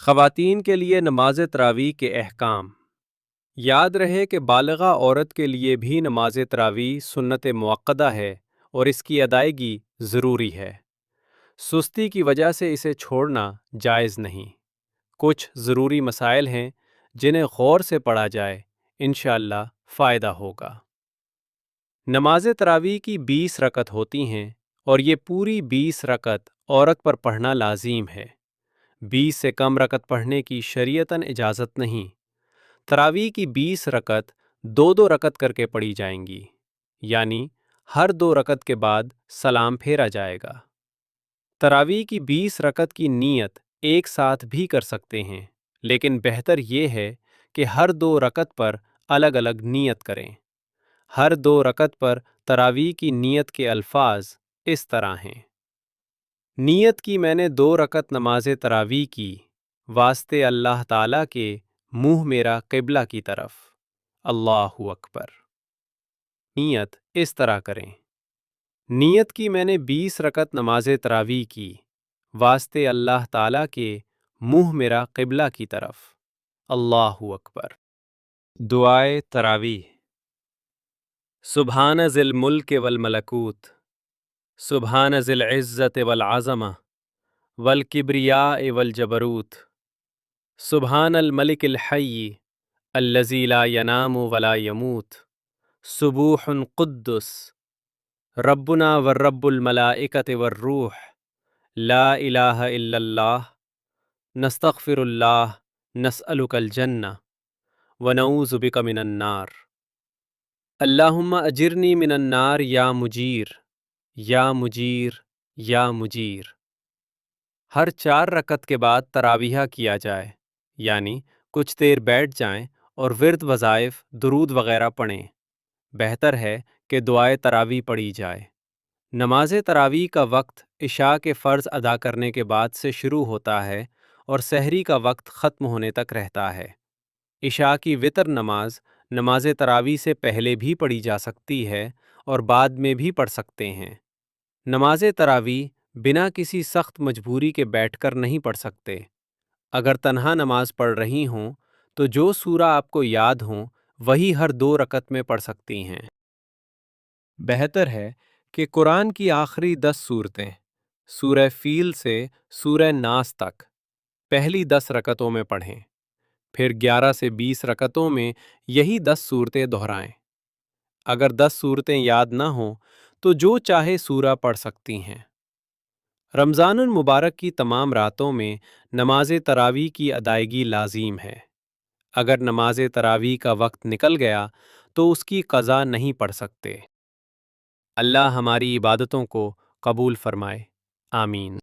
خواتین کے لیے نماز تراویح کے احکام۔ یاد رہے کہ بالغہ عورت کے لیے بھی نماز تراویح سنت مؤکدہ ہے اور اس کی ادائیگی ضروری ہے۔ سستی کی وجہ سے اسے چھوڑنا جائز نہیں۔ کچھ ضروری مسائل ہیں جنہیں غور سے پڑھا جائے، انشاءاللہ فائدہ ہوگا۔ نماز تراویح کی 20 رکعت ہوتی ہیں اور یہ پوری 20 رکعت عورت پر پڑھنا لازم ہے۔ 20 سے کم رکعت پڑھنے کی شریعتاً اجازت نہیں۔ تراویح کی 20 رکعت 2 رکعت کر کے پڑھی جائیں گی، یعنی ہر 2 رکعت کے بعد سلام پھیرا جائے گا۔ تراویح کی 20 رکعت کی نیت ایک ساتھ بھی کر سکتے ہیں، لیکن بہتر یہ ہے کہ ہر 2 رکعت پر الگ الگ نیت کریں۔ ہر 2 رکعت پر تراویح کی نیت کے الفاظ اس طرح ہیں: نیت کی میں نے 2 رکعت نماز تراویح کی، واسطے اللہ تعالیٰ کے، منہ میرا قبلہ کی طرف، اللہ اکبر۔ نیت اس طرح کریں: نیت کی میں نے 20 رکعت نماز تراویح کی، واسطے اللہ تعالیٰ کے، منہ میرا قبلہ کی طرف، اللہ اکبر۔ دعائے تراویح۔ سبحان ذی الملک والملکوت، سبحان ذی العزت والعظمہ والکبریاء والجبروت، سبحان الملک الحی الذی لا ینام ولا یموت، سبوح قدس ربنا والرب الملائکۃ والروح، لا الہ الا اللہ، نستغفر اللہ، نسألک الجنہ ونعوذ بک من النار۔ اللہم اجرنی من النار یا مجیر، یا مجیر، یا مجیر۔ ہر 4 رکعت کے بعد تراویحہ کیا جائے، یعنی کچھ دیر بیٹھ جائیں اور ورد وظائف درود وغیرہ پڑھیں۔ بہتر ہے کہ دعائے تراویح پڑھی جائے۔ نماز تراویح کا وقت عشاء کے فرض ادا کرنے کے بعد سے شروع ہوتا ہے اور سحری کا وقت ختم ہونے تک رہتا ہے۔ عشاء کی وتر نماز نماز تراویح سے پہلے بھی پڑھی جا سکتی ہے اور بعد میں بھی پڑھ سکتے ہیں۔ نماز تراویح بنا کسی سخت مجبوری کے بیٹھ کر نہیں پڑھ سکتے۔ اگر تنہا نماز پڑھ رہی ہوں تو جو سورہ آپ کو یاد ہوں وہی ہر 2 رکعت میں پڑھ سکتی ہیں۔ بہتر ہے کہ قرآن کی آخری 10 سورتیں، سورہ فیل سے سورہ ناس تک، پہلی 10 رکعتوں میں پڑھیں، پھر 11 سے 20 رکعتوں میں یہی 10 سورتیں دہرائیں۔ اگر 10 سورتیں یاد نہ ہوں تو جو چاہے سورہ پڑھ سکتی ہیں۔ رمضان المبارک کی تمام راتوں میں نماز تراویح کی ادائیگی لازم ہے۔ اگر نماز تراویح کا وقت نکل گیا تو اس کی قضا نہیں پڑھ سکتے۔ اللہ ہماری عبادتوں کو قبول فرمائے، آمین۔